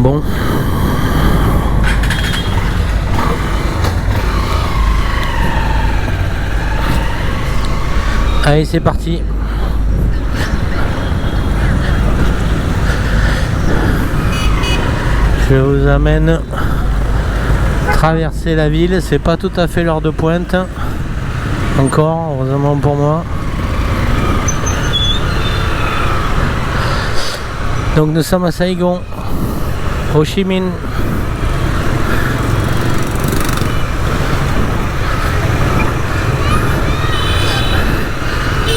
Bon. Allez, c'est parti. Je vous amène traverser la ville. C'est pas tout à fait l'heure de pointe. Encore, heureusement pour moi. Donc nous sommes à Saigon, Ho Chi Minh.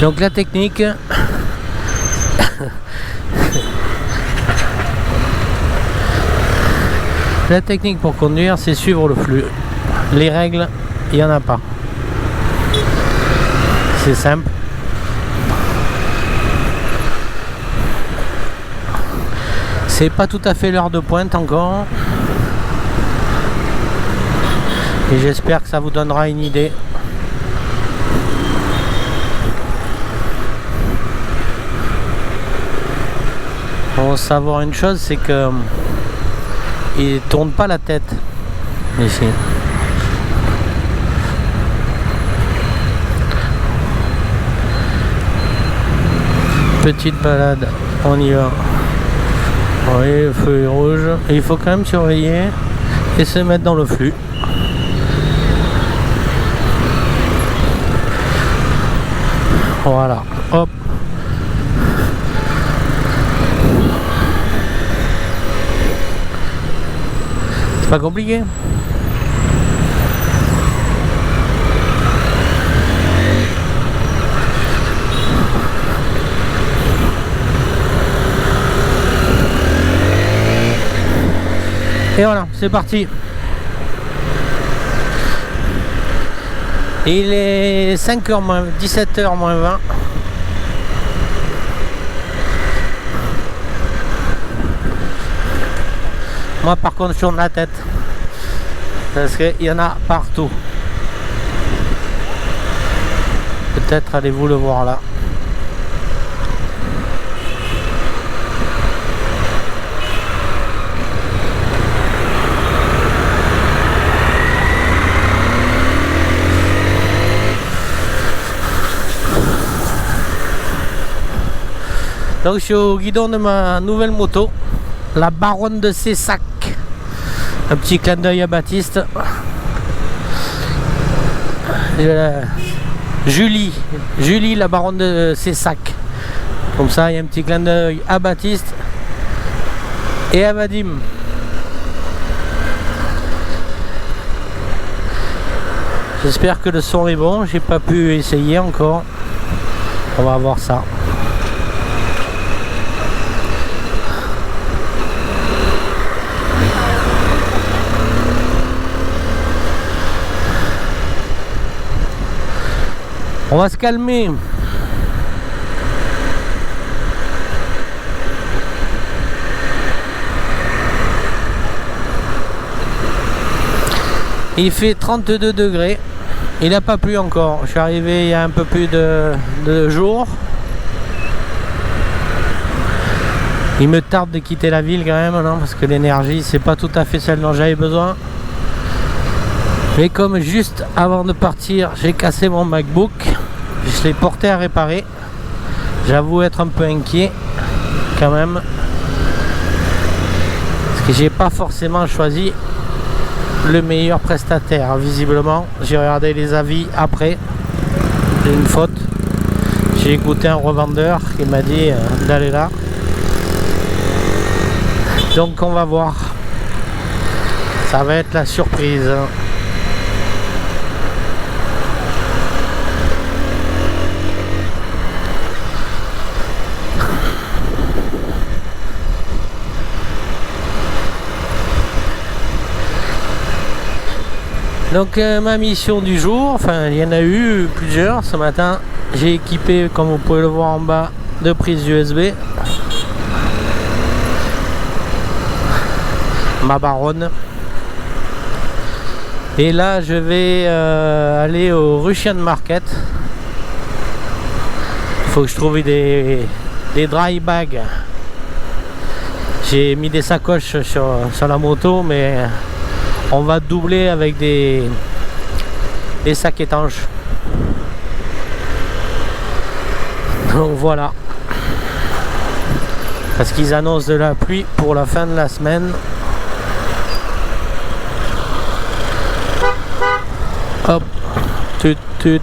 Donc la technique, la technique pour conduire, c'est suivre le flux. Les règles, il n'y en a pas. C'est simple. C'est pas tout à fait l'heure de pointe encore. Et j'espère que ça vous donnera une idée. On va savoir une chose, c'est que il tourne pas la tête ici. Petite balade, on y va. Oui, le feu est rouge. Et il faut quand même surveiller et se mettre dans le flux. Voilà, hop. C'est pas compliqué. Et voilà, c'est parti. Il est 5h moins 17h moins 20. Moi par contre je tourne la tête. Parce qu'il y en a partout. Peut-être allez-vous le voir là. Donc je suis au guidon de ma nouvelle moto, la Baronne de Cessac. Un petit clin d'œil à Baptiste. Julie, la Baronne de Cessac. Comme ça, il y a un petit clin d'œil à Baptiste et à Vadim. J'espère que le son est bon. J'ai pas pu essayer encore. On va voir ça. On va se calmer. Il fait 32 degrés. Il n'a pas plu encore. Je suis arrivé il y a un peu plus de jours. Il me tarde de quitter la ville quand même, non, parce que l'énergie, c'est pas tout à fait celle dont j'avais besoin. Mais comme juste avant de partir, j'ai cassé mon MacBook, je l'ai porté à réparer. J'avoue être un peu inquiet quand même, parce que j'ai pas forcément choisi le meilleur prestataire. Visiblement, j'ai regardé les avis après. J'ai une faute. J'ai écouté un revendeur qui m'a dit d'aller là. Donc on va voir. Ça va être la surprise. Donc ma mission du jour, enfin il y en a eu plusieurs ce matin. J'ai équipé, comme vous pouvez le voir en bas, de prises USB. Ma Baronne. Et là je vais aller au Russian Market. Il faut que je trouve des dry bags J'ai mis des sacoches sur la moto, mais on va doubler avec des sacs étanches. Donc voilà. Parce qu'ils annoncent de la pluie pour la fin de la semaine. Hop, tut tut.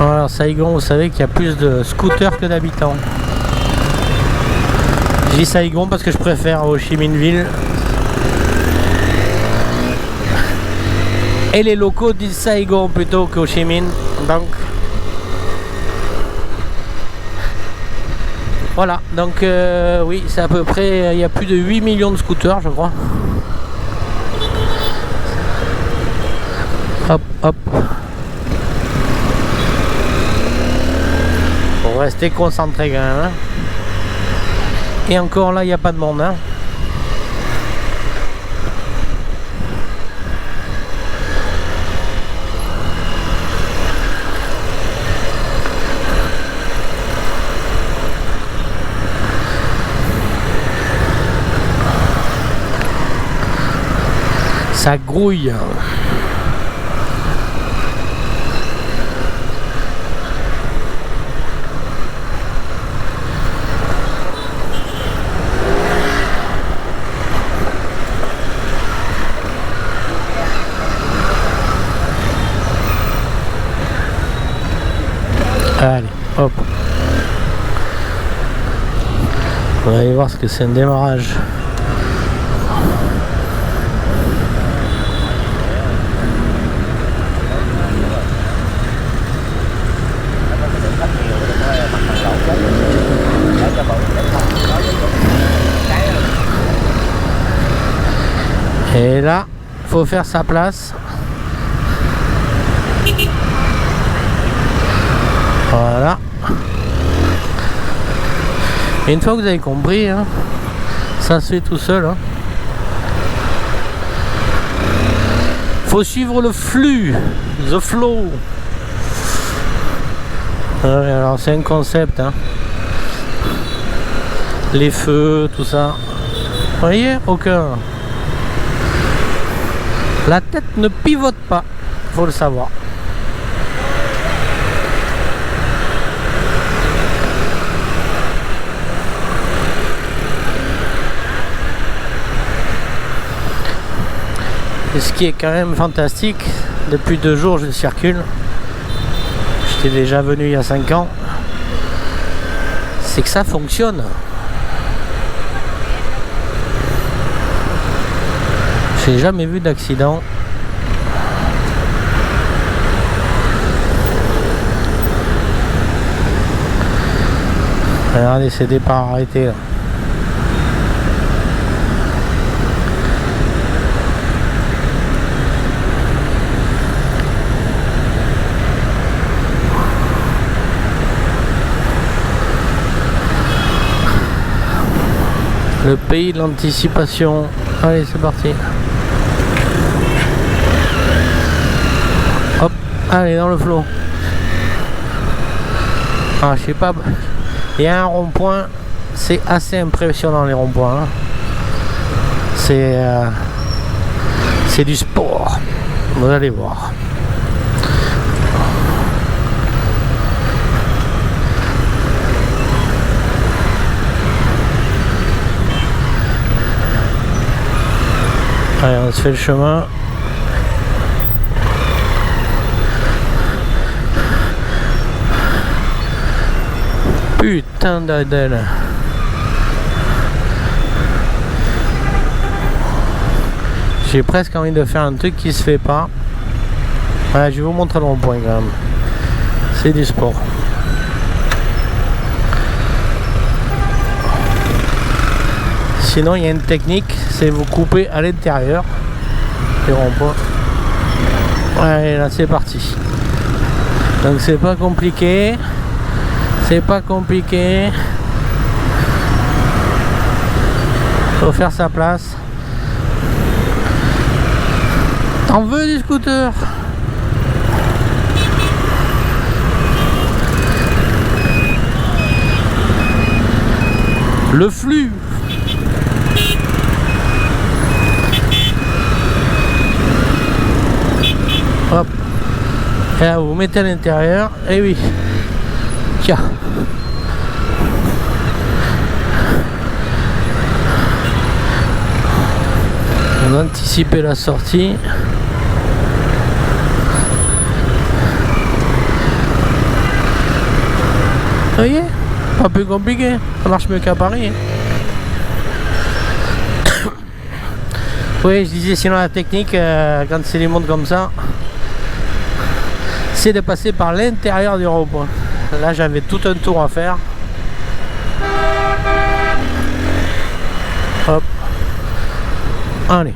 Alors Saigon, vous savez qu'il y a plus de scooters que d'habitants. Je dis Saigon parce que je préfère Ho Chi Minh Ville. Et les locaux disent Saigon plutôt qu'Ho Chi Minh. Donc voilà, donc oui, c'est à peu près, il y a plus de 8 millions de scooters, je crois. Hop, hop. Faut rester concentré quand même. Hein. Et encore là, il n'y a pas de monde. Hein. Ça grouille. Allez, hop. On va aller voir ce que c'est un démarrage. Et là, faut faire sa place. Voilà. Et une fois que vous avez compris, hein, ça se fait tout seul. Hein. Faut suivre le flux, the flow. Alors c'est un concept. Hein. Les feux, tout ça. Vous voyez, aucun. La tête ne pivote pas, faut le savoir. Et ce qui est quand même fantastique, depuis 2 jours je circule. J'étais déjà venu il y a 5 ans. C'est que ça fonctionne. J'ai jamais vu d'accident. Regardez ces départs arrêtés là. Le pays de l'anticipation. Allez, c'est parti. Hop, allez, dans le flot. Ah, je sais pas. Il y a un rond-point. C'est assez impressionnant, les ronds-points. Hein. C'est du sport. Vous allez voir. Allez, on se fait le chemin. Putain d'Adèle. J'ai presque envie de faire un truc qui se fait pas. Voilà, je vais vous montrer le rond-point quand même. C'est du sport. Sinon, il y a une technique, c'est vous couper à l'intérieur des ronds-points. Ouais, là c'est parti. Donc c'est pas compliqué. C'est pas compliqué. Faut faire sa place. T'en veux du scooter? Le flux. Hop. Et là vous mettez à l'intérieur. Et oui. Tiens. On a anticipé la sortie. Vous voyez, pas plus compliqué, ça marche mieux qu'à Paris. Oui, je disais, sinon la technique, quand c'est des montres comme ça, c'est de passer par l'intérieur du rond-point. Là, j'avais tout un tour à faire. Hop. Allez.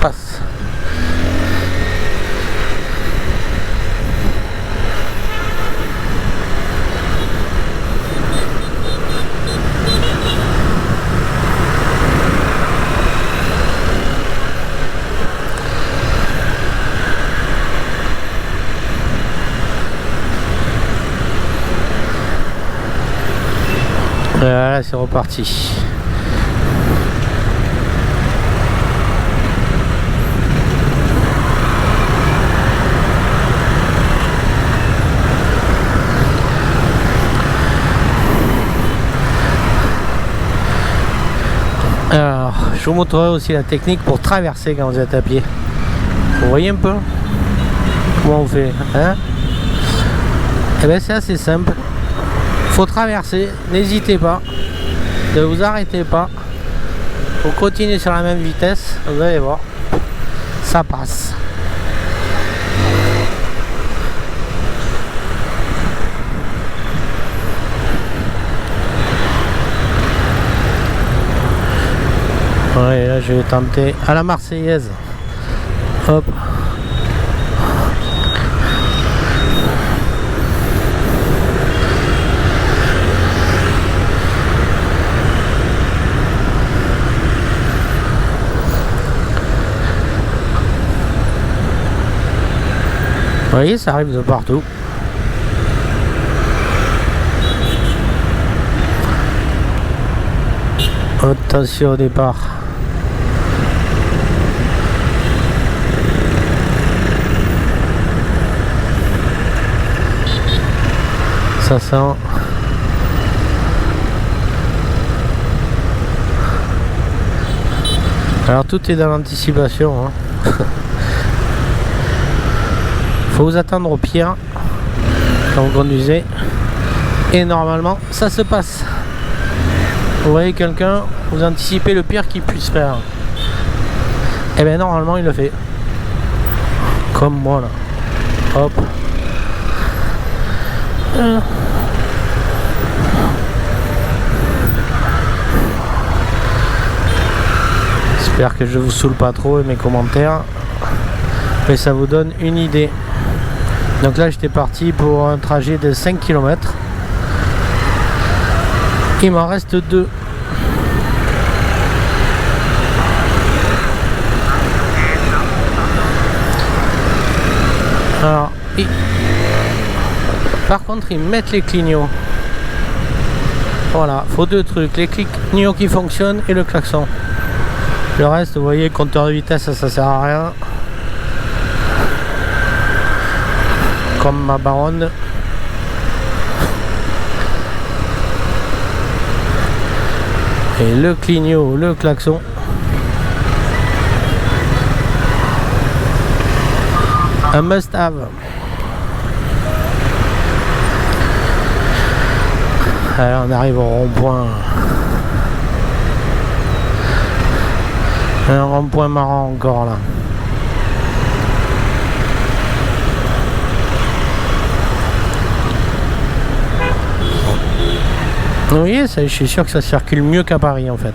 Passe. Voilà, c'est reparti. Alors, je vous montrerai aussi la technique pour traverser quand vous êtes à pied. Vous voyez un peu comment on fait, hein? Et bien c'est assez simple. Faut traverser, n'hésitez pas, ne vous arrêtez pas. Faut continuer sur la même vitesse, vous allez voir, ça passe. Ouais, là je vais tenter à la Marseillaise. Hop. Vous voyez, ça arrive de partout. Attention au départ. Ça sent. Alors tout est dans l'anticipation, hein. Faut vous attendre au pire quand vous conduisez et normalement ça se passe. Vous voyez quelqu'un, vous anticipez le pire qu'il puisse faire, et bien normalement il le fait comme moi là. Hop. J'espère que je vous saoule pas trop et mes commentaires, mais ça vous donne une idée. Donc là j'étais parti pour un trajet de 5 km. Il m'en reste 2. Alors, par contre ils mettent les clignots. Voilà, faut 2 trucs, les clignots qui fonctionnent et le klaxon. Le reste, vous voyez, compteur de vitesse, ça sert à rien. Comme ma baronne. Et le clignot, le klaxon. Un must-have. Allez, on arrive au rond-point. Un rond-point marrant encore là. Vous voyez, ça, je suis sûr que ça circule mieux qu'à Paris en fait.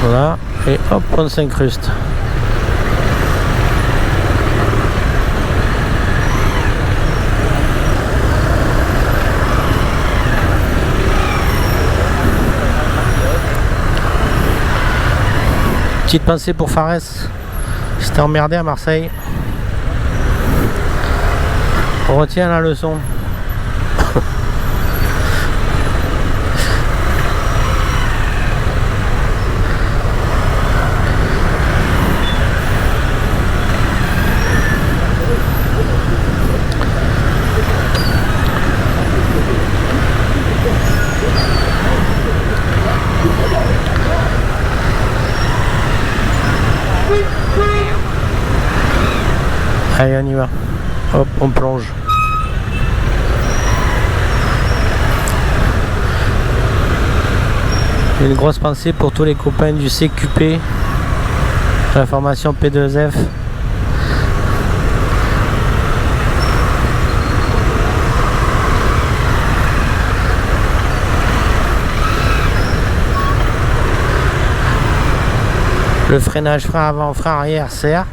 Voilà, et hop, on s'incruste. Petite pensée pour Fares, j'étais emmerdé à Marseille. On retient la leçon. Allez, on y va. Hop, on plonge. Une grosse pensée pour tous les copains du CQP, la formation P2F. Le freinage frein avant, frein arrière sert.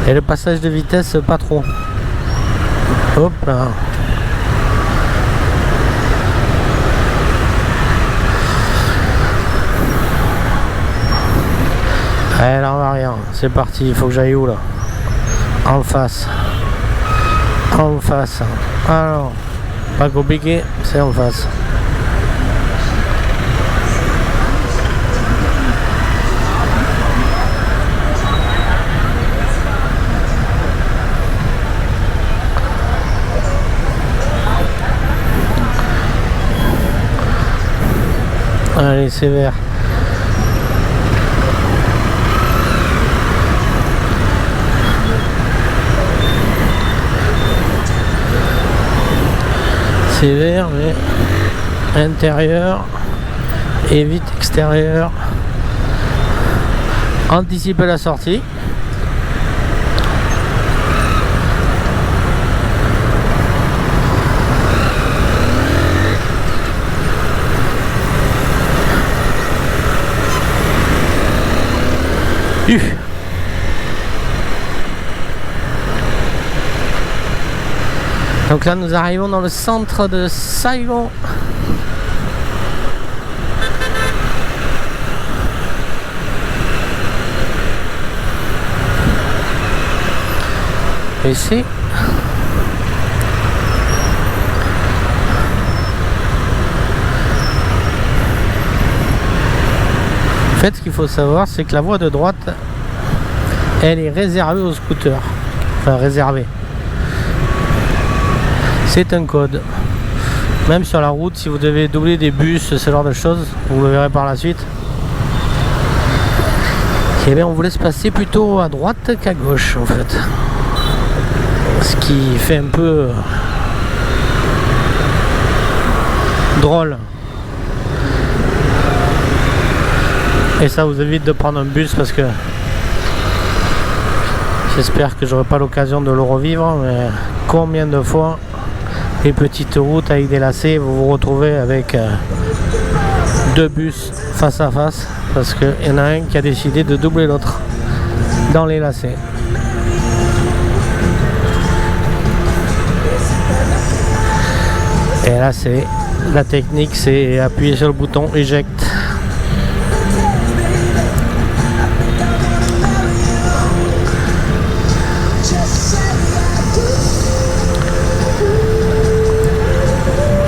Et le passage de vitesse pas trop. Hop là. Allez, là on va rien. C'est parti, il faut que j'aille où là? En face. En face. Alors, pas compliqué, c'est en face. Allez, c'est vert. C'est vert, mais intérieur et vite extérieur. Anticiper la sortie. Donc là nous arrivons dans le centre de Saigon. Et c'est en fait, ce qu'il faut savoir, c'est que la voie de droite, elle est réservée aux scooters. Enfin, réservée. C'est un code. Même sur la route, si vous devez doubler des bus, ce genre de choses, vous le verrez par la suite. Et bien, on vous laisse passer plutôt à droite qu'à gauche, en fait. Ce qui fait un peu drôle. Et ça vous évite de prendre un bus parce que j'espère que j'aurai pas l'occasion de le revivre, mais combien de fois les petites routes avec des lacets, vous vous retrouvez avec deux bus face à face parce qu'il y en a un qui a décidé de doubler l'autre dans les lacets. Et là c'est la technique, c'est appuyer sur le bouton éjecte.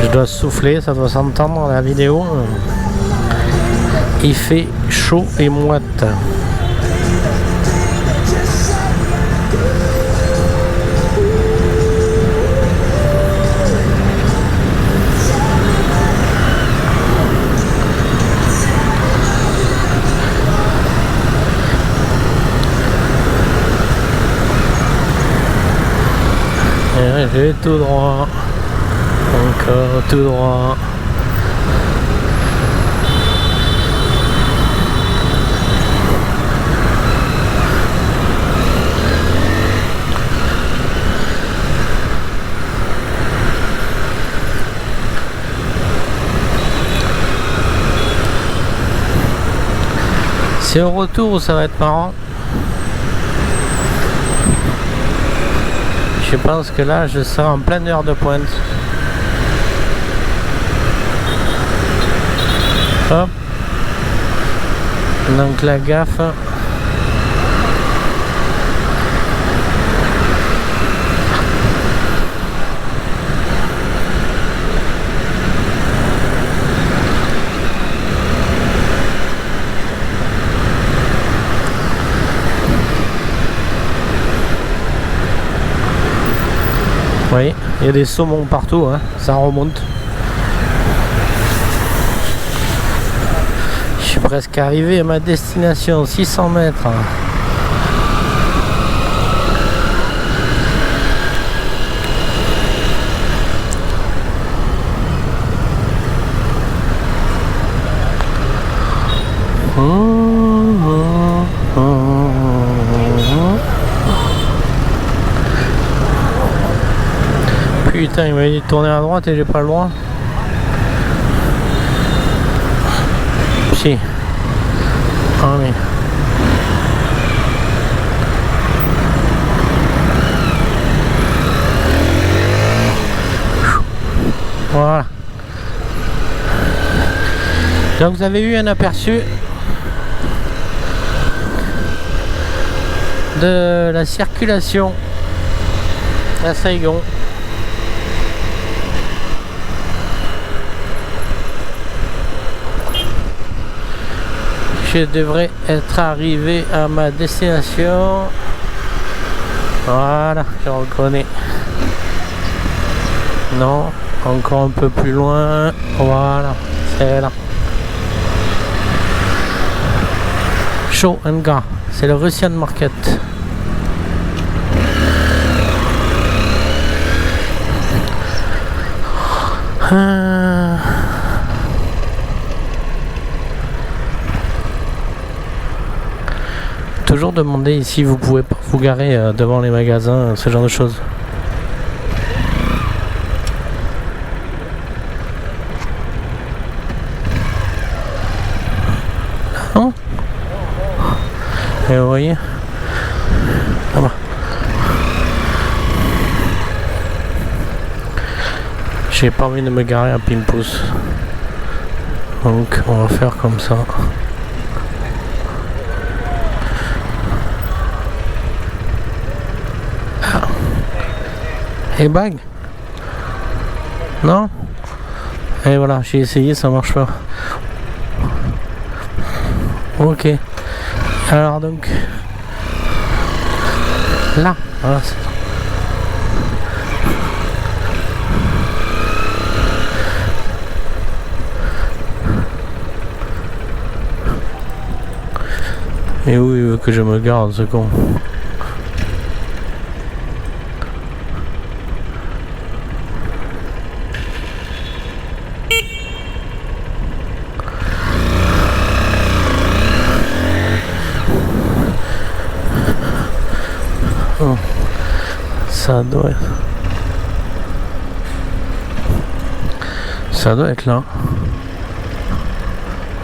Je dois souffler, ça doit s'entendre dans la vidéo. Il fait chaud et moite. je vais tout droit. Encore tout droit. C'est au retour où ça va être marrant. Je pense que là je serai en pleine heure de pointe. Hop. Donc la gaffe. Oui, il y a des saumons partout, hein, ça remonte. Je suis presque arrivé à ma destination, 600 mètres. Putain, il m'a dit de tourner à droite et j'ai pas le droit. Si. Ah oui. Voilà. Donc vous avez eu un aperçu de la circulation à Saigon. Je devrais être arrivé à ma destination. Voilà, je reconnais. Non, encore un peu plus loin. Voilà, c'est là. Show and Ga, c'est le Russian Market. Toujours demander ici, vous pouvez pas vous garer devant les magasins, ce genre de choses. Non. Et vous voyez là-bas. J'ai pas envie de me garer à Pimpous. Donc on va faire comme ça. Et bag? Non? Et voilà, j'ai essayé, ça marche pas. Ok. Alors donc là, voilà. Et où il veut que je me garde, ce con? Oh, ça doit être là.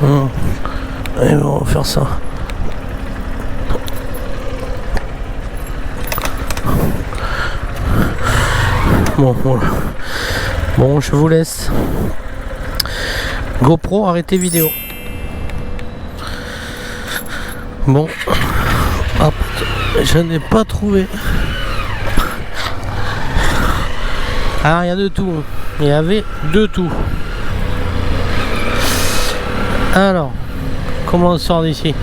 Oh. Et on va faire ça. Bon, voilà. Bon, je vous laisse. GoPro, arrêtez vidéo. Bon. Hop. Je n'ai pas trouvé. Alors, il y a de tout. Il y avait de tout. Alors, comment on sort d'ici?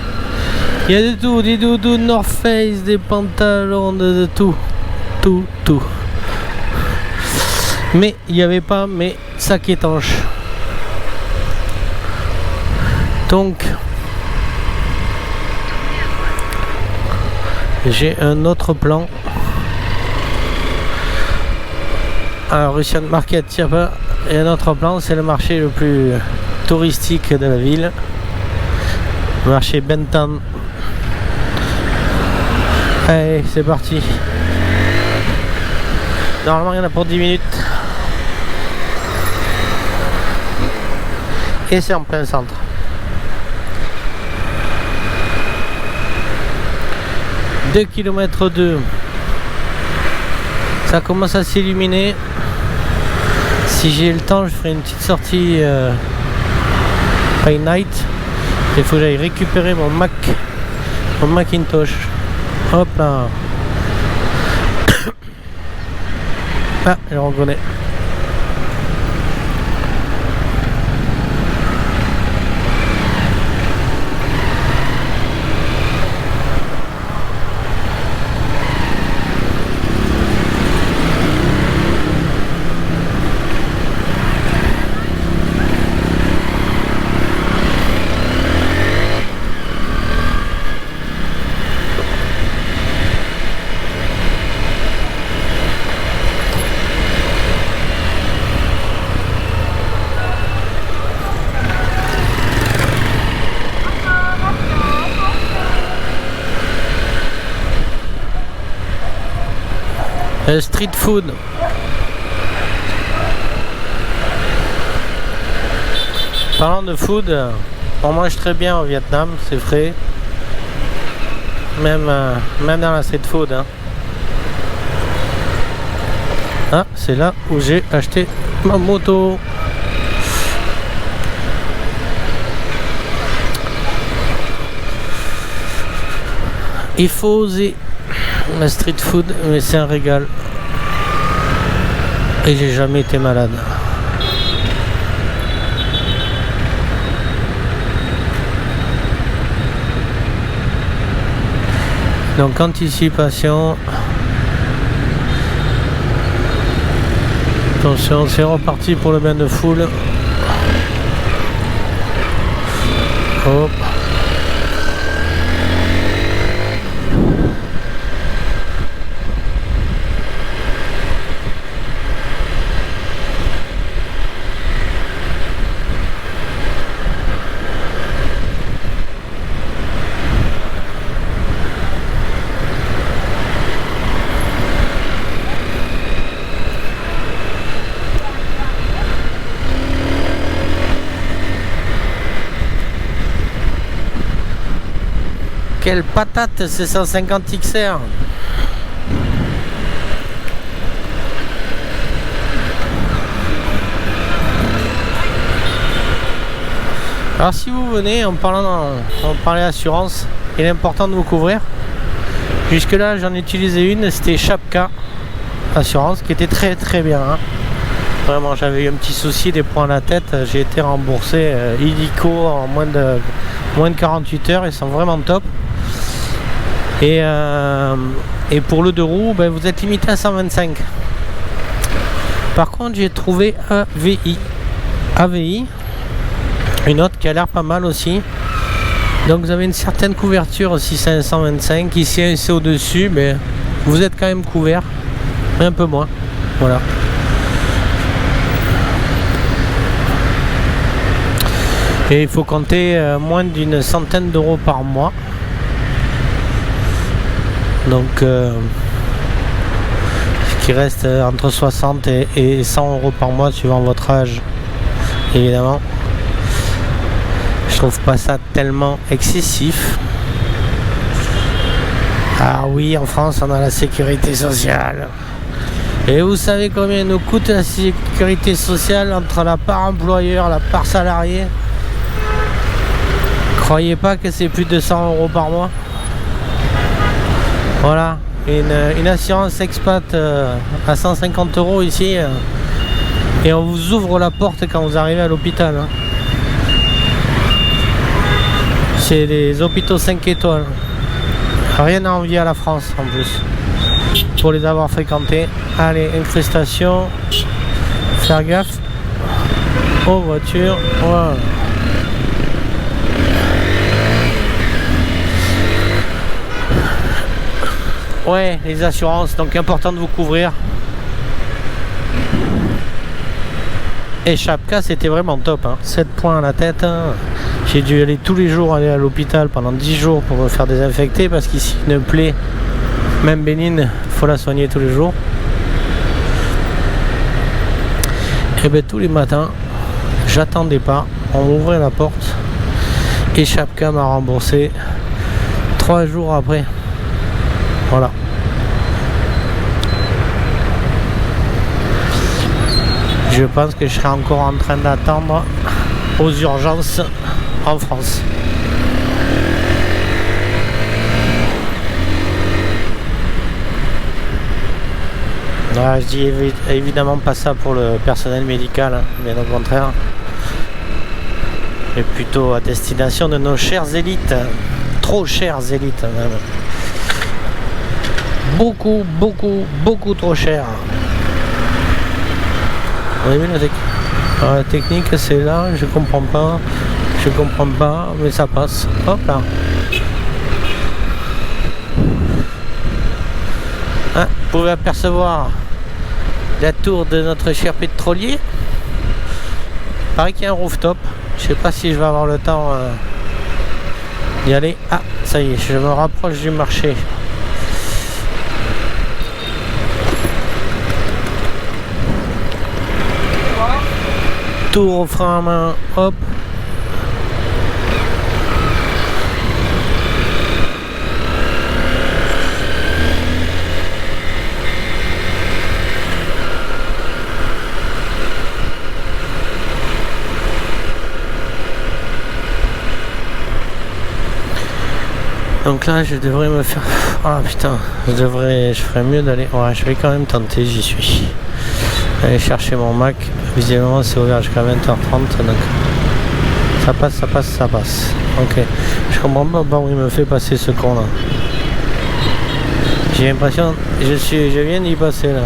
Il y a de tout. Des doudous North Face, des pantalons, de tout. Tout. Mais il n'y avait pas mes sacs étanches. Donc j'ai un autre plan. un Russian Market Tchapa. Et un autre plan, c'est le marché le plus touristique de la ville. Le marché Benton. Allez, c'est parti. Normalement, il y en a pour 10 minutes. Et c'est en plein centre. « 2 km 2. Ça commence à s'illuminer. Si j'ai le temps, je ferai une petite sortie by night. Il faut que j'aille récupérer mon Macintosh. Hop là. Ah, je le reconnais. Street food. Parlant de food, on mange très bien au Vietnam, c'est frais. Même dans la street food. Hein. Ah, c'est là où j'ai acheté ma moto. Il faut oser. La street food, mais c'est un régal. Et j'ai jamais été malade. Donc anticipation. Attention, c'est reparti pour le bain de foule. Hop. Quelle patate, c'est 150 XR. Alors si vous venez, on parlait assurance, il est important de vous couvrir. Jusque là j'en ai utilisé une, c'était Chapka Assurance, qui était très très bien. Hein. Vraiment, j'avais eu un petit souci, des points à la tête, j'ai été remboursé illico en moins de 48 heures, ils sont vraiment top. Et pour le 2 roues, ben, vous êtes limité à 125. Par contre, j'ai trouvé AVI, une autre qui a l'air pas mal aussi. Donc vous avez une certaine couverture aussi 525. Ici, c'est au-dessus, mais vous êtes quand même couvert, mais un peu moins. Voilà. Et il faut compter moins d'une centaine d'euros par mois. Donc ce qui reste entre 60 et 100 euros par mois suivant votre âge, évidemment. Je trouve pas ça tellement excessif. Ah oui, en France on a la sécurité sociale. Et vous savez combien nous coûte la sécurité sociale entre la part employeur, la part salariée? Croyez pas que c'est plus de 100 euros par mois. Voilà, une assurance expat à 150 euros ici, et on vous ouvre la porte quand vous arrivez à l'hôpital. Hein. C'est les hôpitaux 5 étoiles. Rien à envier à la France en plus, pour les avoir fréquentés. Allez, incrustation, faire gaffe aux voitures. Voilà. Ouais, les assurances, donc important de vous couvrir. Et Chapka, c'était vraiment top, hein. 7 points à la tête, hein. J'ai dû aller tous les jours aller à l'hôpital pendant 10 jours pour me faire désinfecter parce qu'ici une plaie, même bénigne, faut la soigner tous les jours. Et bien tous les matins, j'attendais pas, on m'ouvrait la porte et Chapka m'a remboursé 3 jours après. Voilà. Je pense que je serai encore en train d'attendre aux urgences en France. Ah, je dis évidemment pas ça pour le personnel médical, hein, bien au contraire. Mais plutôt à destination de nos chères élites. Trop chères élites même. Beaucoup, beaucoup, beaucoup trop chères. Vous avez vu la technique, c'est là, je comprends pas, mais ça passe. Hop là. Hein, vous pouvez apercevoir la tour de notre cher pétrolier. Il paraît qu'il y a un rooftop. Je sais pas si je vais avoir le temps d'y aller. Ah, ça y est, je me rapproche du marché. Tour au frein à main, hop. Donc là, je devrais me faire... Ah putain, je ferais mieux d'aller... Ouais, je vais quand même tenter, j'y suis. Aller chercher mon Mac. Visiblement, c'est ouvert jusqu'à 20h30, donc... Ça passe. Ok. Je comprends pas où il me fait passer ce con là. J'ai l'impression... Je viens d'y passer là.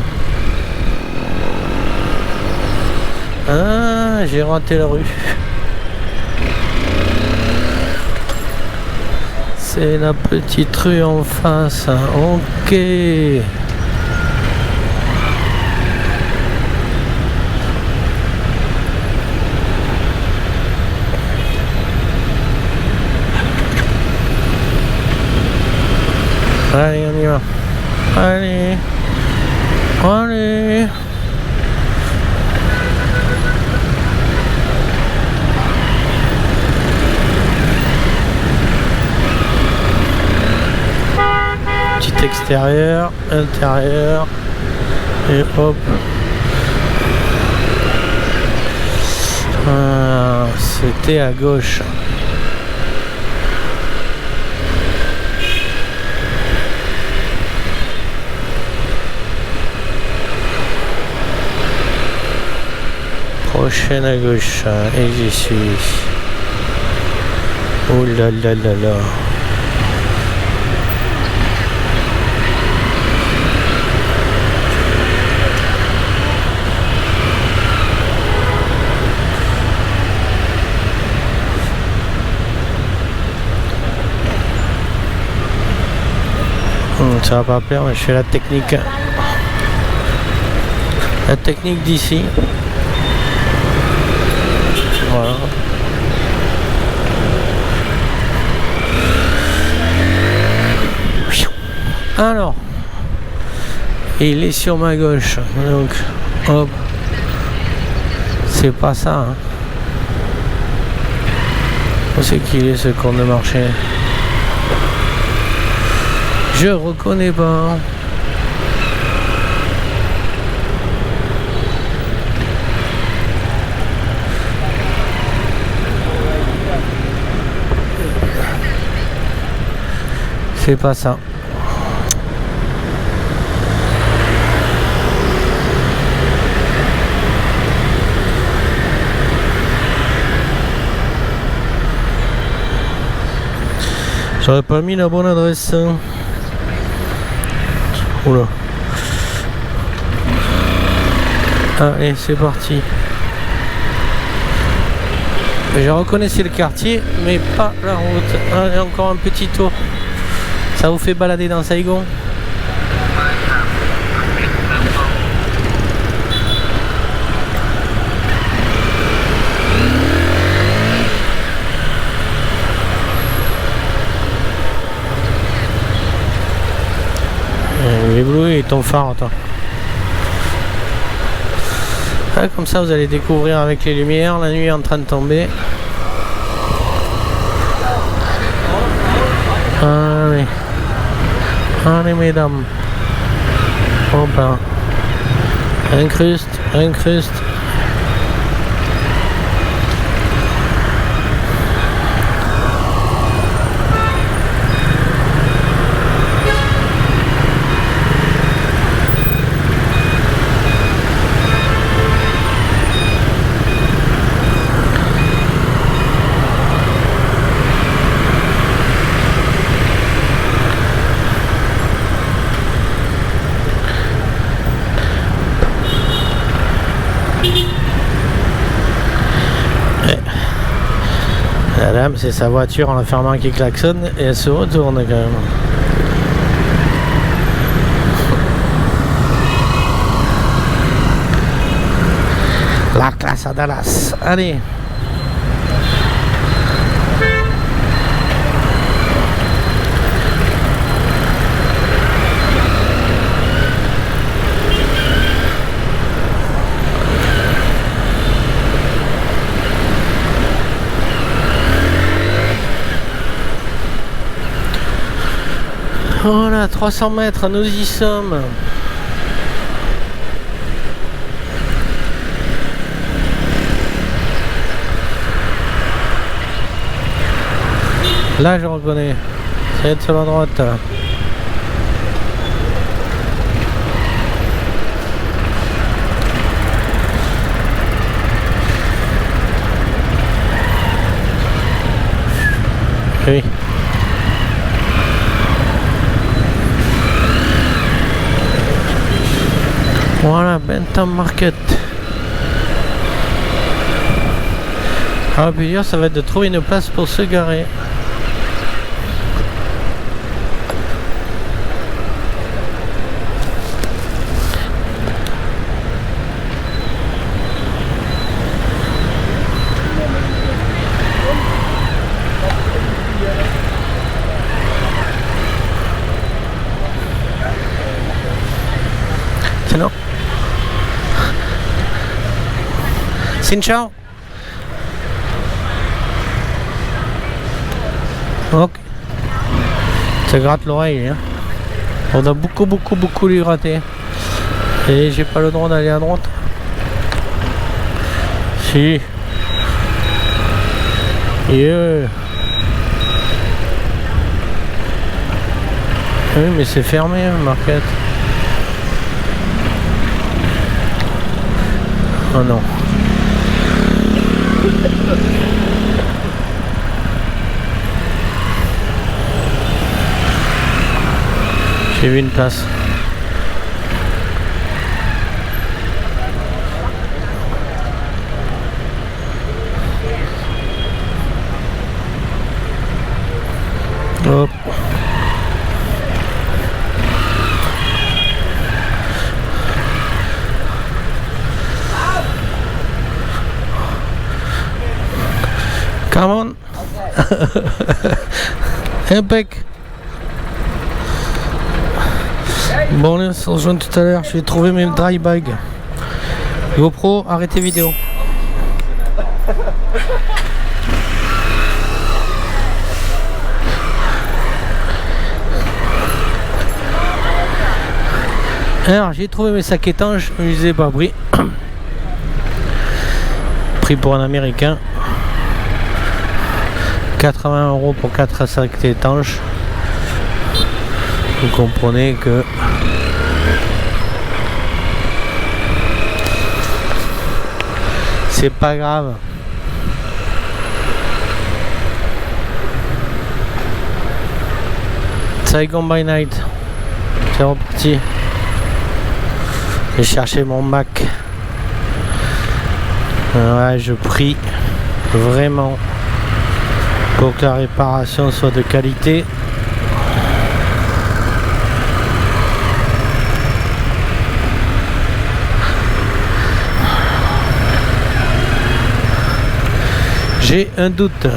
Ah, j'ai raté la rue. C'est la petite rue en face. Ok. Allez, on y va. Allez. Petit extérieur, intérieur. Et hop. Ah, c'était à gauche. Prochaine à gauche, et j'y suis. Oh là là là là. Ça va pas plaire, mais je fais la technique. La technique d'ici. Voilà. Alors, il est sur ma gauche, donc hop, c'est pas ça. Hein. Où c'est qu'il est ce con de marché? Je reconnais pas. C'est pas ça. J'aurais pas mis la bonne adresse. Oula. Allez, c'est parti. Je reconnaissais le quartier, mais pas la route. Allez, encore un petit tour. Ça vous fait balader dans Saigon? ébloui ton phare, toi. Ah, comme ça, vous allez découvrir avec les lumières. La nuit est en train de tomber. Allez. Allez, mesdames. Hop là. Incruste, incruste. La dame, c'est sa voiture en la fermant qui klaxonne et elle se retourne quand même. La classe à Dallas. Allez. Voilà, 300 mètres, nous y sommes. Là, je reconnais. Ça va être sur la droite. Oui. Voilà, Bentham Market. Ah, puis dire, ça va être de trouver une place pour se garer. C'est non. Xin chào. Ok. Ça gratte l'oreille. Hein. On a beaucoup lui gratter. Et j'ai pas le droit d'aller à droite. Si. Yeah. Oui, mais c'est fermé, hein, market. Oh non. J'ai vu une place. Hop. Come on. Impec. Bon, on se rejoint tout à l'heure. Je vais trouver mes dry bags. GoPro, arrêtez vidéo. Alors, j'ai trouvé mes sacs étanches. Je ne les ai pas pris. Pris pour un américain. 80 € pour 4 sacs étanches. Vous comprenez que c'est pas grave. Saigon by night. C'est reparti. J'ai cherché mon Mac. Ouais, je prie vraiment pour que la réparation soit de qualité. J'ai un doute.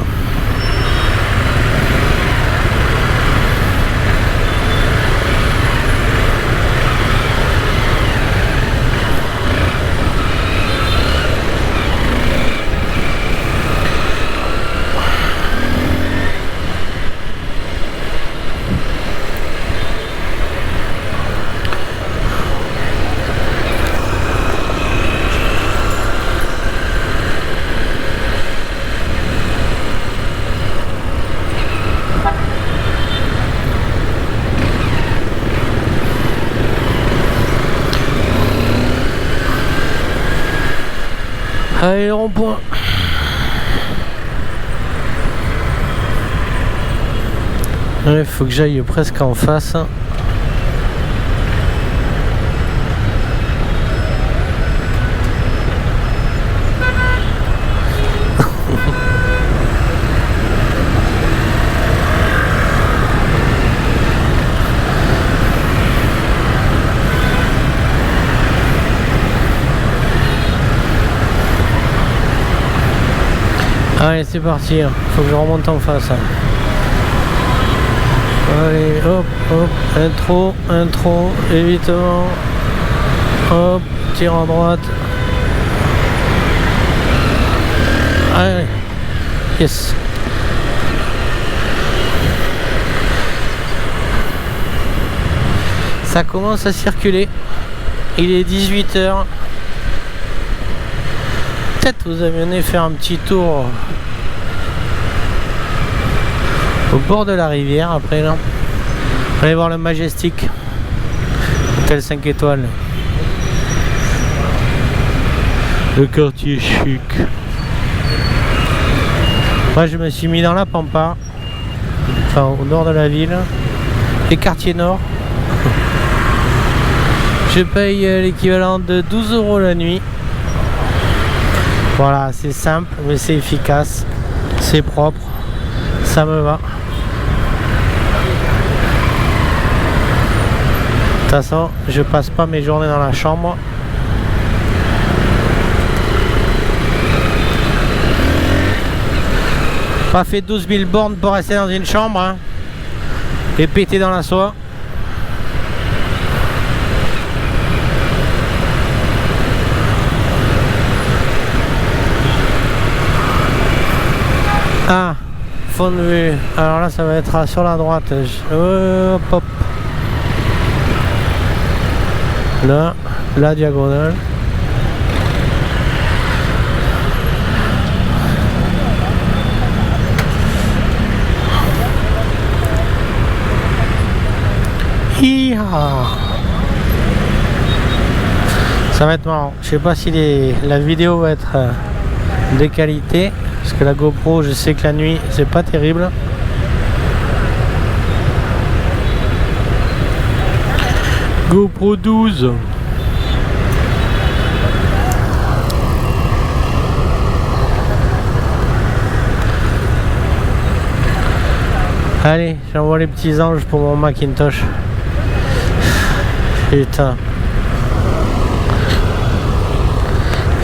Allez, le rond-point. Il faut que j'aille presque en face. Allez, c'est parti, faut que je remonte en face. Allez, hop, hop, intro, évitement. Hop, tire en droite. Allez, yes. Ça commence à circuler. Il est 18h. Peut-être vous avez venu faire un petit tour au bord de la rivière après là. Allez voir le Majestic, hôtel 5 étoiles, le quartier chic. Moi je me suis mis dans la Pampa, enfin au nord de la ville, les quartiers nord. Je paye l'équivalent de 12 € la nuit. Voilà, c'est simple mais c'est efficace, c'est propre, ça me va. De toute façon, je passe pas mes journées dans la chambre. Pas fait 12 000 bornes pour rester dans une chambre hein, et péter dans la soie. Ah, fond de vue. Alors là, ça va être sur la droite. Hop, hop. Là, la diagonale. Hi-ha. Ça va être marrant. Je sais pas si la vidéo va être de qualité. Parce que la GoPro, je sais que la nuit, c'est pas terrible. GoPro 12. Allez, j'envoie les petits anges pour mon Macintosh. Putain.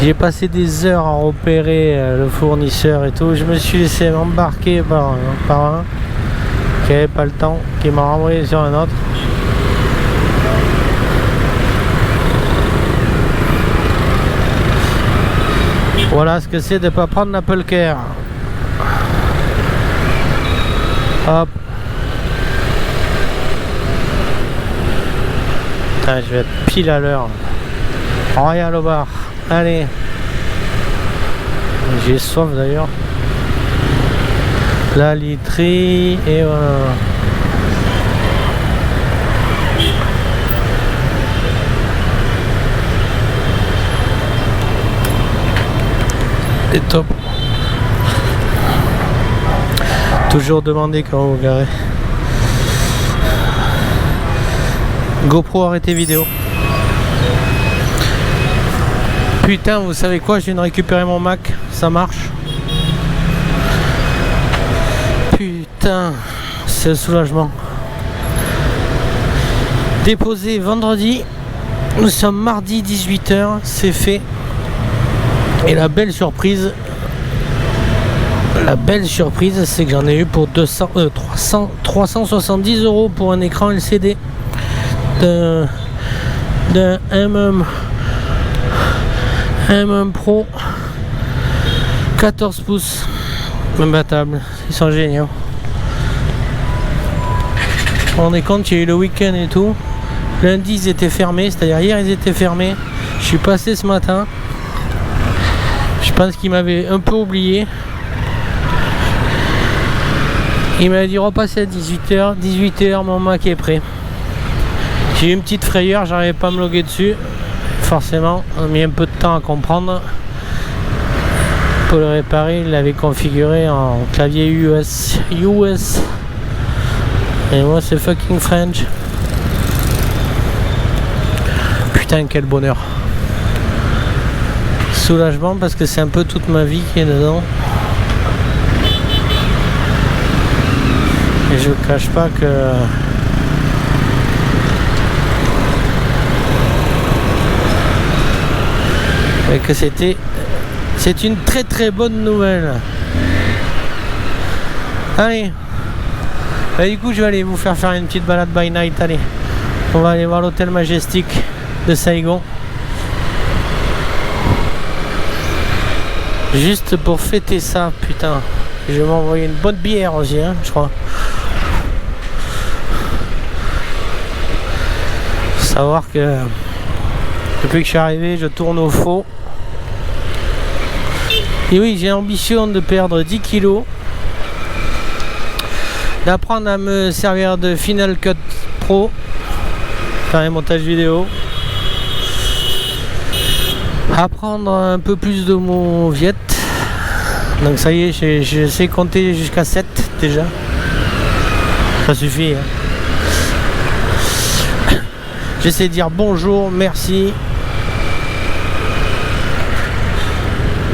J'ai passé des heures à repérer le fournisseur et tout. Je me suis laissé embarquer par un qui avait pas le temps, qui m'a renvoyé sur un autre. Voilà ce que c'est de ne pas prendre l'Apple Care. Hop. Putain, je vais être pile à l'heure. Royal au bar. Allez. J'ai soif d'ailleurs. La literie et voilà. C'est top. Toujours demander quand vous garez. GoPro arrêtez vidéo. Putain, vous savez quoi, je viens de récupérer mon Mac, ça marche. Putain, c'est le soulagement. Déposé vendredi, nous sommes mardi 18h, c'est fait. Et la belle surprise, c'est que j'en ai eu pour 370 € pour un écran LCD d'un M1 Pro 14 pouces, même battable, ils sont géniaux. On est compte qu'il y a eu le week-end et tout. Lundi ils étaient fermés, c'est-à-dire hier ils étaient fermés. Je suis passé ce matin. Je pense qu'il m'avait un peu oublié. Il m'a dit repasser à 18h. 18h, mon Mac est prêt. J'ai eu une petite frayeur, j'arrivais pas à me loguer dessus. Forcément, on a mis un peu de temps à comprendre. pour le réparer, il l'avait configuré en clavier US. Et moi c'est fucking French. Putain, quel bonheur. Soulagement parce que c'est un peu toute ma vie qui est dedans. Et je ne cache pas que c'est une très très bonne nouvelle. Allez, bah, du coup je vais aller vous faire une petite balade by night. Allez, on va aller voir l'hôtel Majestic de Saigon, juste pour fêter ça. Putain, je vais m'envoyer une bonne bière aussi, hein, je crois. Savoir que depuis que je suis arrivé, je tourne au faux. Et oui, j'ai l'ambition de perdre 10 kilos, d'apprendre à me servir de Final Cut Pro, faire un montage vidéo, apprendre un peu plus de mon viet. Donc ça y est, je sais compter jusqu'à 7 déjà. Ça suffit, hein. J'essaie de dire bonjour, merci.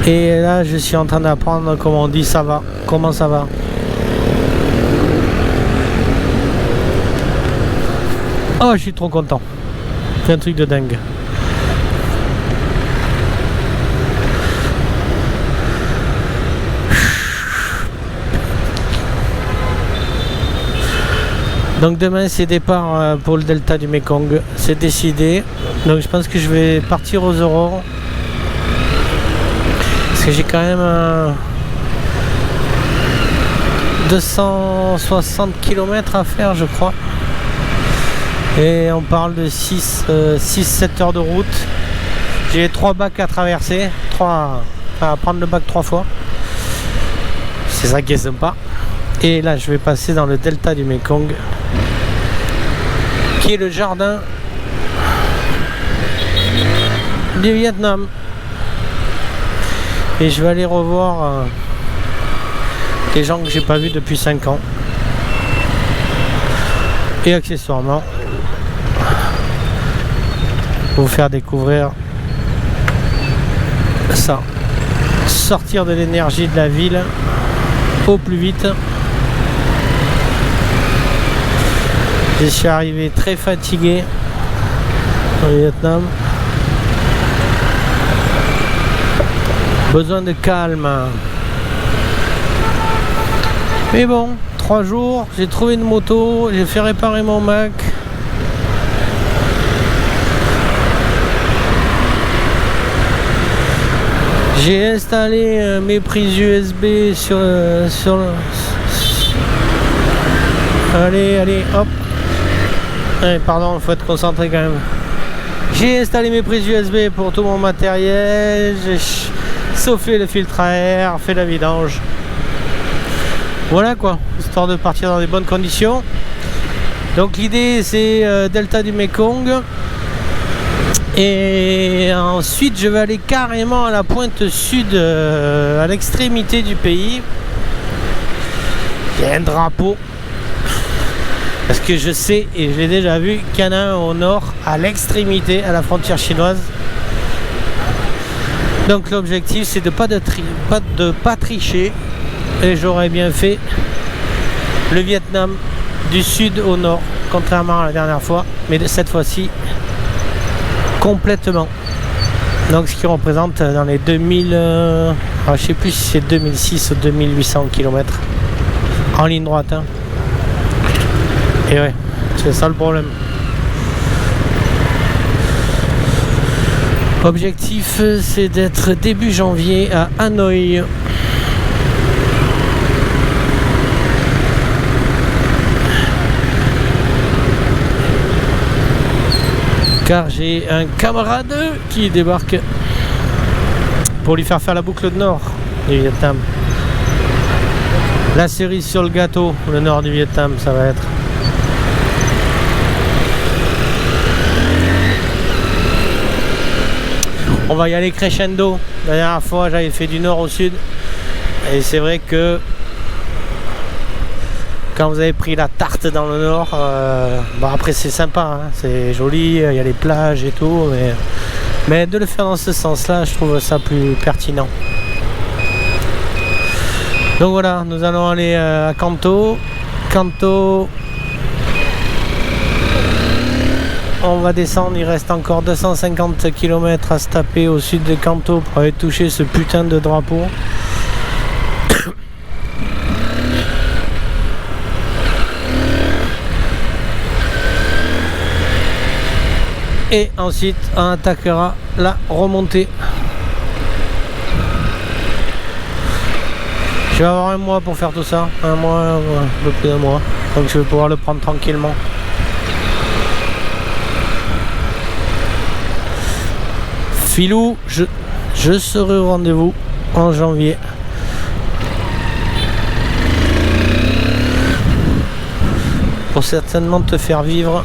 Et là, je suis en train d'apprendre comment on dit ça va. Comment ça va? Oh, je suis trop content. C'est un truc de dingue. Donc demain c'est départ pour le delta du Mekong, c'est décidé. Donc je pense que je vais partir aux aurores. Parce que j'ai quand même 260 km à faire je crois. Et on parle de 6-7 heures de route. J'ai 3 bacs à traverser, à prendre le bac 3 fois. C'est ça qui est sympa. Et là je vais passer dans le delta du Mekong, qui est le jardin du Vietnam. Et je vais aller revoir des gens que j'ai pas vus depuis 5 ans. Et accessoirement vous faire découvrir ça. Sortir de l'énergie de la ville au plus vite. Je suis arrivé très fatigué au Vietnam. Besoin de calme. Mais bon, 3 jours, j'ai trouvé une moto, j'ai fait réparer mon Mac. J'ai installé mes prises USB sur le... Allez, hop. Ouais, pardon, il faut être concentré quand même. J'ai installé mes prises USB pour tout mon matériel. J'ai chauffé le filtre à air, fait la vidange. Voilà quoi, histoire de partir dans des bonnes conditions. Donc l'idée c'est delta du Mekong. Et ensuite je vais aller carrément à la pointe sud, à l'extrémité du pays. Il y a un drapeau. Parce que je sais, et je l'ai déjà vu, qu'il y en a un au nord, à l'extrémité, à la frontière chinoise. Donc l'objectif c'est de pas tricher. Et j'aurais bien fait le Vietnam du sud au nord, contrairement à la dernière fois. Mais cette fois-ci, complètement. Donc ce qui représente dans les 2000... je sais plus si c'est 2006 ou 2800 km. En ligne droite. Hein. Et ouais, c'est ça le problème. Objectif, c'est d'être début janvier à Hanoï. Car j'ai un camarade qui débarque pour lui faire la boucle de nord du Vietnam. La cerise sur le gâteau, le nord du Vietnam, ça va être. On va y aller crescendo. La dernière fois j'avais fait du nord au sud. Et c'est vrai que quand vous avez pris la tarte dans le nord, bon après c'est sympa, hein, c'est joli, il y a les plages et tout, mais de le faire dans ce sens là, je trouve ça plus pertinent. Donc voilà, nous allons aller à Canto. On va descendre, il reste encore 250 km à se taper au sud de Canto pour aller toucher ce putain de drapeau. Et ensuite on attaquera la remontée. Je vais avoir un mois pour faire tout ça, un peu plus d'un mois, donc je vais pouvoir le prendre tranquillement. Filou, je serai au rendez-vous en janvier. Pour certainement te faire vivre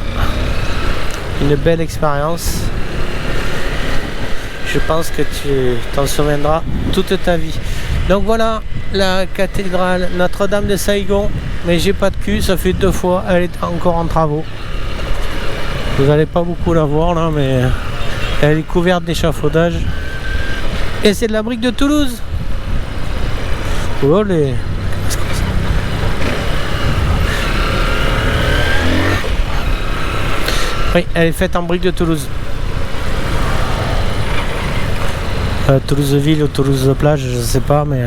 une belle expérience. Je pense que tu t'en souviendras toute ta vie. Donc voilà la cathédrale Notre-Dame de Saigon, mais j'ai pas de cul, ça fait 2 fois, elle est encore en travaux. Vous n'allez pas beaucoup la voir là, mais elle est couverte d'échafaudage. Et c'est de la brique de Toulouse. Olé. Oui, elle est faite en brique de Toulouse. Toulouse-Ville ou Toulouse-Plage, je sais pas, mais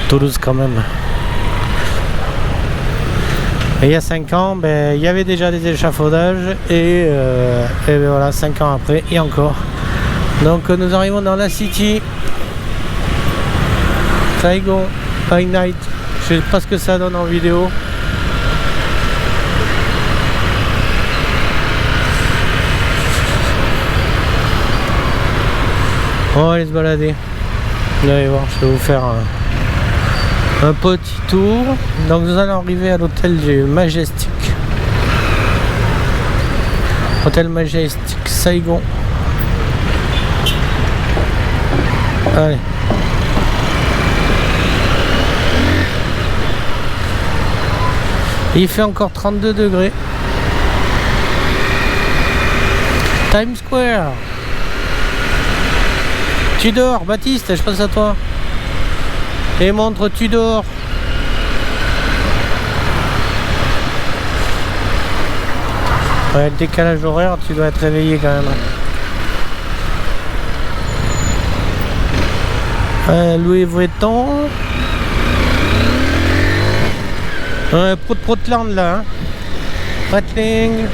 Toulouse quand même. Et il y a 5 ans, il y avait déjà des échafaudages et ben voilà, 5 ans après, et encore. Donc nous arrivons dans la City. Saigon, by night. Je sais pas ce que ça donne en vidéo. On va aller se balader. Vous allez voir, je vais vous faire un petit tour. Donc nous allons arriver à l'hôtel du Majestic. Hôtel Majestic Saigon. Allez. Il fait encore 32 degrés. Times Square. Tudor, Baptiste, je pense à toi. Et montre Tudor. Ouais, le décalage horaire, tu dois être réveillé quand même. Louis Vuitton. Proutland là. Hein. Breitling.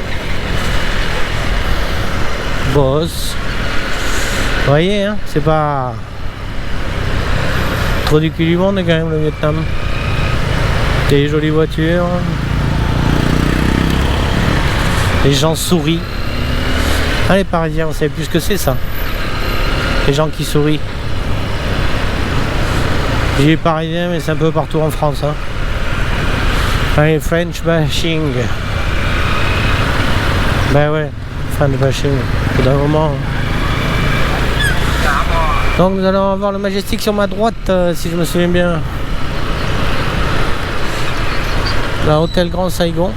Boss. Vous voyez, hein, c'est pas trop du cul du monde quand même le Vietnam. Des jolies voitures. Les gens sourient. Ah, les Parisiens, vous savez plus ce que c'est ça. Les gens qui sourient. J'ai les Parisiens, mais c'est un peu partout en France. Hein. Allez, French bashing. Ben ouais, French bashing. Au bout d'un moment. Hein. Donc nous allons avoir le Majestic sur ma droite, si je me souviens bien. Là, hôtel Grand Saigon.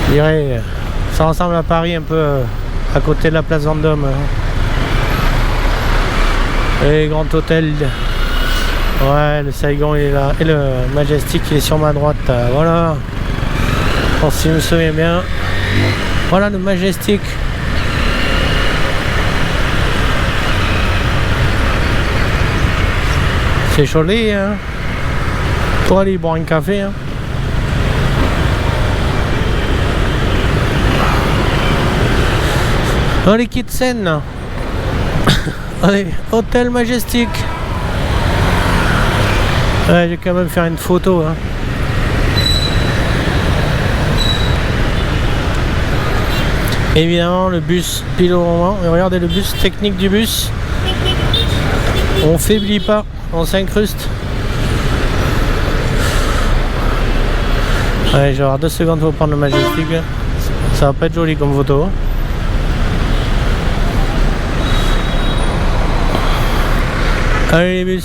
Je dirais, ça ressemble à Paris un peu à côté de la place Vendôme. Et grand hôtel. Ouais, le Saigon il est là. Et le Majestic il est sur ma droite. Voilà. Bon, si je me souviens bien. Voilà le Majestic. C'est joli, hein. Pour aller boire un café, hein. Allez, quitte scène. Allez, hôtel Majestic. Ouais, je vais quand même faire une photo, hein. Évidemment, le bus pile au moment. Et regardez le bus, technique du bus. On faiblit pas. On s'incruste. Ouais, je vais avoir 2 secondes pour prendre le Majestic. Ça va pas être joli comme photo. Allez les bus.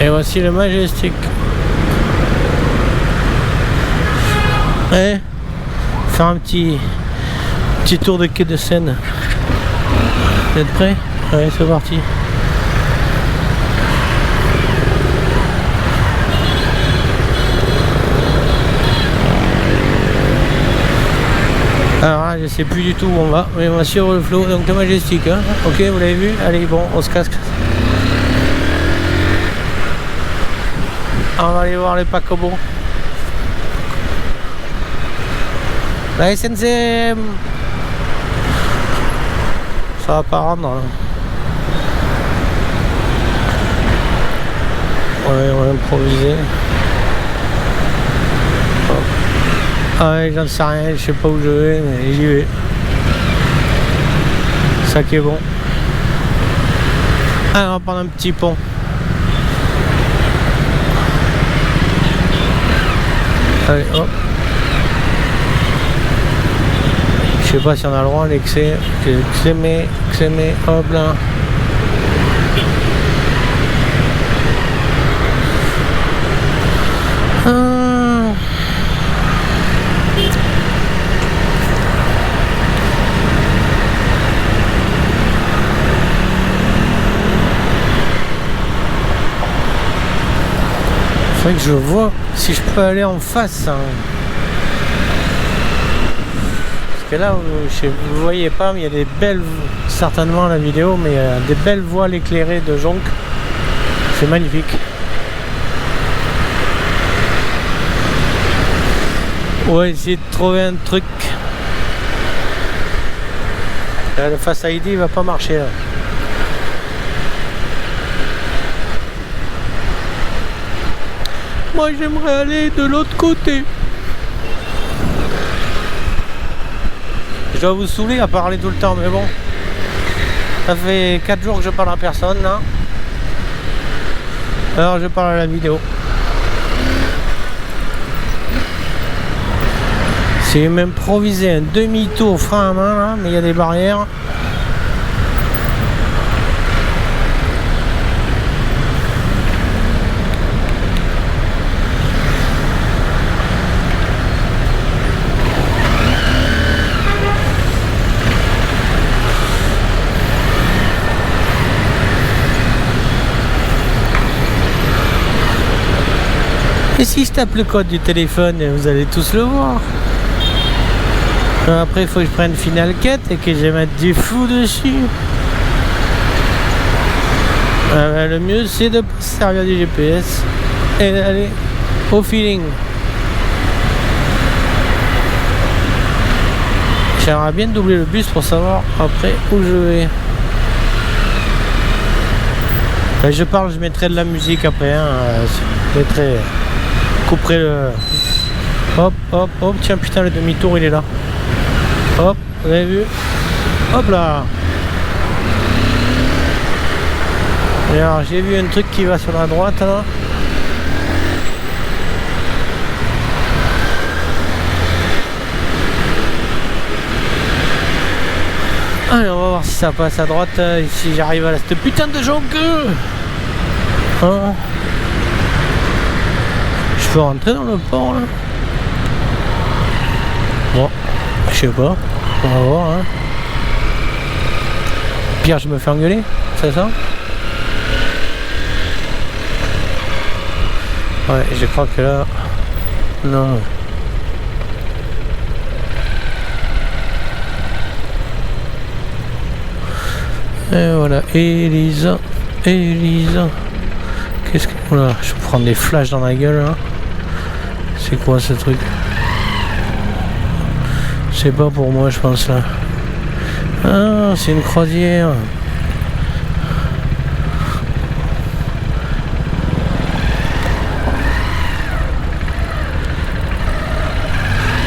Et voici le Majestic. Allez, faire un petit tour de quai de Seine. Vous êtes prêts? Allez, c'est parti. Alors là, je sais plus du tout où on va, mais on va sur le flot, donc le Majestic, hein. Ok, vous l'avez vu? Allez, bon, on se casse. On va aller voir les paquebots. La SNCM. Ça va pas rendre. Hein. Ouais, on va improviser. Ah ouais, j'en sais rien, je sais pas où je vais, mais j'y vais. Ça qui est bon. Ah, on va prendre un petit pont. Allez, hop. Je sais pas si on a le droit d'excès. Xémé, hop là. Faudrait que je vois si je peux aller en face. Hein. Parce que là, vous voyez pas, mais il y a des belles, certainement la vidéo, mais il y a des belles voiles éclairées de jonc. C'est magnifique. On va essayer de trouver un truc. Là, le Face ID il va pas marcher là. Moi j'aimerais aller de l'autre côté. Je dois vous saouler à parler tout le temps, mais bon. Ça fait 4 jours que je parle à personne là. Alors je parle à la vidéo. C'est même improvisé un demi-tour frein à main là, mais il y a des barrières. Et si je tape le code du téléphone, vous allez tous le voir. Après, il faut que je prenne Final Cut et que je vais mettre du fou dessus. Le mieux, c'est de ne pas se servir du GPS et d'aller au feeling. J'aimerais bien doubler le bus pour savoir après où je vais. Là, je parle, je mettrai de la musique après. Hein. Je mettrai... couperai le... Hop, hop, hop. Tiens, putain, le demi-tour, il est là. Hop, vous avez vu? Hop là. Et alors j'ai vu un truc qui va sur la droite là. Allez, on va voir si ça passe à droite, si j'arrive à cette putain de jonque. Hein? Je peux rentrer dans le port là? Bon, je sais pas. On va voir, hein. Pire, je me fais engueuler, c'est ça? Ouais, je crois que là... Non. Et voilà, Elisa. Qu'est-ce que... Oula, je vais prendre des flashs dans la gueule, hein. C'est quoi ce truc? C'est pas pour moi, je pense là. Ah, c'est une croisière.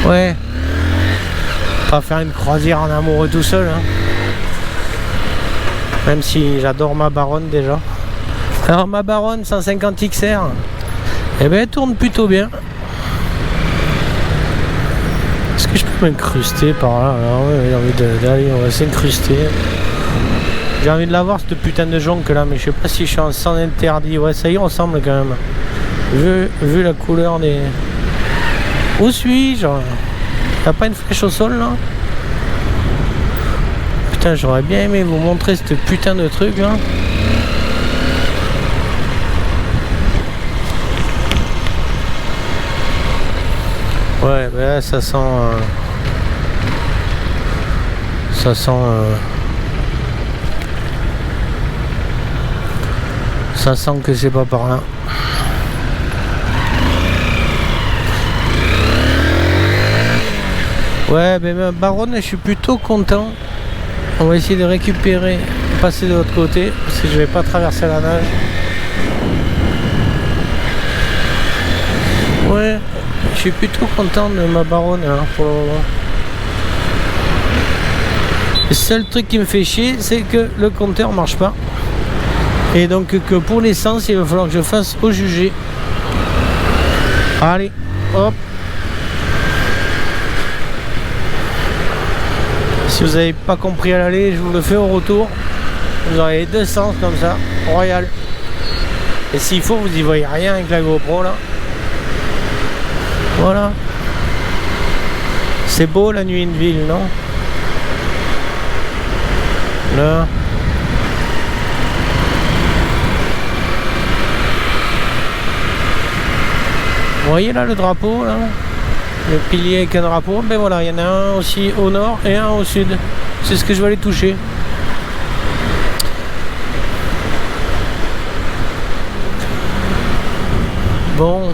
Ouais. Pas faire une croisière en amoureux tout seul. Hein. Même si j'adore ma baronne déjà. Alors ma Baronne 150 XR, eh ben elle tourne plutôt bien. Est-ce que je peux m'incruster par là? Alors, ouais, j'ai envie d'aller, on va s'incruster. J'ai envie de l'avoir cette putain de jonque là, mais je sais pas si je suis en sans interdit. Ouais, ça y ressemble quand même. Vu la couleur des... Où suis-je? T'as pas une flèche au sol là? Putain, j'aurais bien aimé vous montrer cette putain de truc là. Ouais, mais là ça sent... ça sent... ça sent que c'est pas par là. Ouais, mais ma Baronne, je suis plutôt content. On va essayer de récupérer, passer de l'autre côté, parce que je vais pas traverser la nage. Ouais, je suis plutôt content de ma Baronne hein, pour le moment. Le seul truc qui me fait chier, c'est que le compteur marche pas. Et donc que pour l'essence, il va falloir que je fasse au jugé. Allez, hop. Si vous n'avez pas compris à l'aller, je vous le fais au retour. Vous aurez les deux sens comme ça, royal. Et s'il faut, vous y voyez rien avec la GoPro là. Voilà. C'est beau la nuit de ville, non? Là. Vous voyez là le drapeau là? Le pilier avec un drapeau, ben voilà, il y en a un aussi au nord et un au sud. C'est ce que je vais aller toucher. Bon.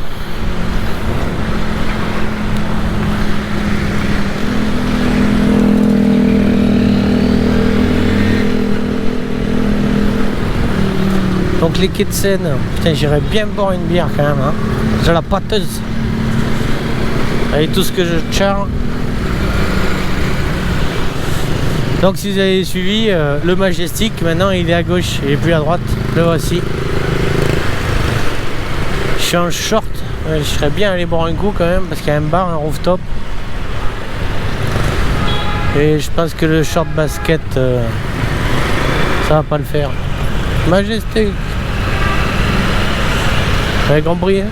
Donc les quais de Seine, putain j'irais bien boire une bière quand même, hein. J'ai la pâteuse. Avec tout ce que je charge. Donc si vous avez suivi, le Majestic maintenant il est à gauche et plus à droite. Le voici. Je suis en short. Je serais bien allé boire un coup quand même parce qu'il y a un bar, un rooftop. Et je pense que le short basket ça va pas le faire. Majestic. Vous avez compris hein?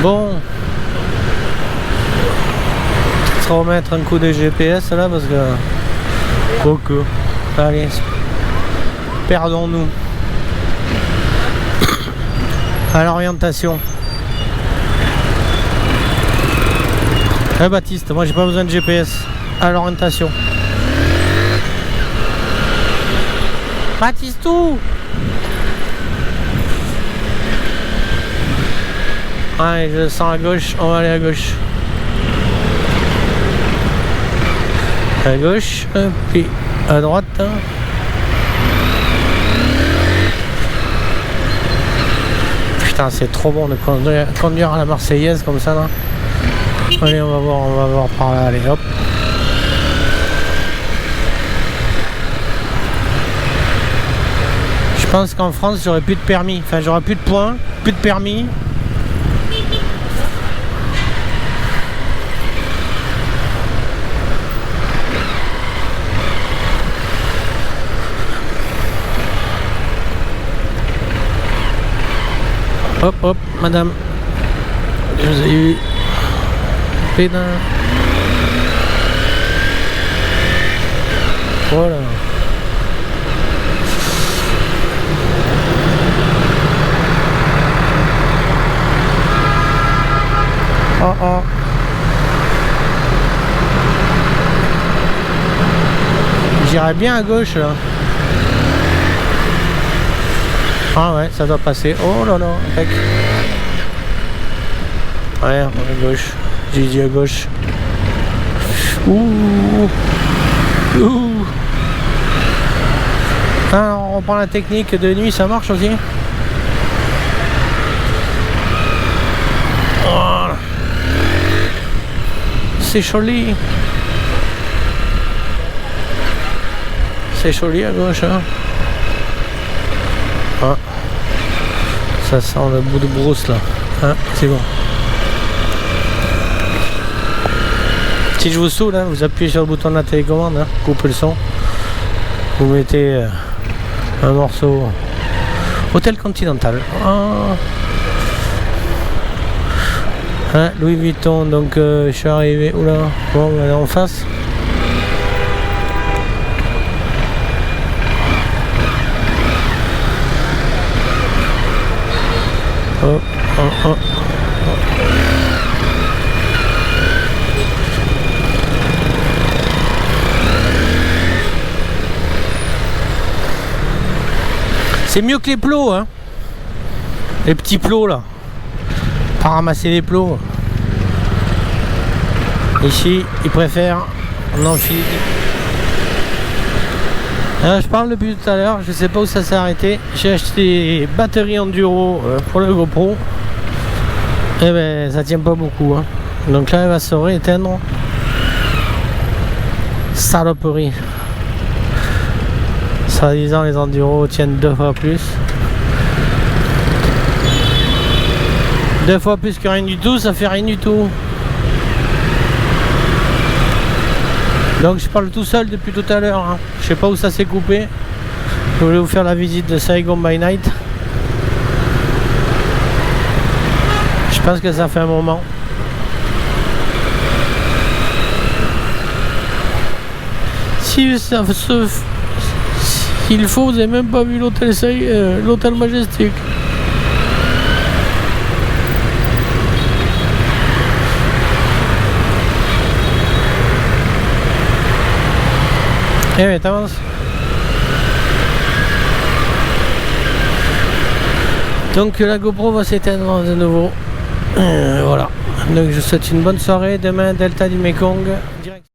Bon, peut-être remettre un coup de GPS là parce que beaucoup. Allez, perdons-nous à l'orientation. Baptiste, moi j'ai pas besoin de GPS à l'orientation. Baptiste où? Allez, je sens à gauche, on va aller à gauche. À gauche, puis à droite. Hein. Putain, c'est trop bon de conduire à la Marseillaise comme ça là. Allez, on va voir par là, allez hop. Je pense qu'en France, j'aurais plus de permis. Enfin, j'aurais plus de points, plus de permis. Hop, hop, madame. Je vous ai eu. Pédin. Voilà. Oh oh. J'irais bien à gauche là. Ah ouais, ça doit passer. Oh là là, tac. Ouais, à gauche. J'ai dit à gauche. Ouh. Ouh. Ah, on reprend la technique de nuit, ça marche aussi? c'est joli. C'est joli à gauche, hein. Ah. Ça sent le bout de brousse là. Ah, c'est bon. Si je vous saoule, hein, vous appuyez sur le bouton de la télécommande, hein, coupez le son. Vous mettez un morceau. Hôtel Continental. Ah. Hein, Louis Vuitton, donc je suis arrivé. Oula, bon, on va aller en face. Oh, oh, oh. C'est mieux que les plots, hein. Les petits plots là. Pas ramasser les plots. Ici, ils préfèrent en enfiler. Je parle depuis tout à l'heure, je sais pas où ça s'est arrêté. J'ai acheté des batteries enduro pour le GoPro. Et ben ça tient pas beaucoup, hein. Donc là elle va se rééteindre. Saloperie. Soi-disant les enduros tiennent 2 fois plus. 2 fois plus que rien du tout, ça fait rien du tout. Donc je parle tout seul depuis tout à l'heure, hein. Je sais pas où ça s'est coupé. Je voulais vous faire la visite de Saigon by Night. Je pense que ça fait un moment. Si ça se... S'il faut, vous n'avez même pas vu l'hôtel Majestic. Eh mais t'avances. Donc la GoPro va s'éteindre de nouveau. Voilà. Donc je vous souhaite une bonne soirée. Demain, Delta du Mekong.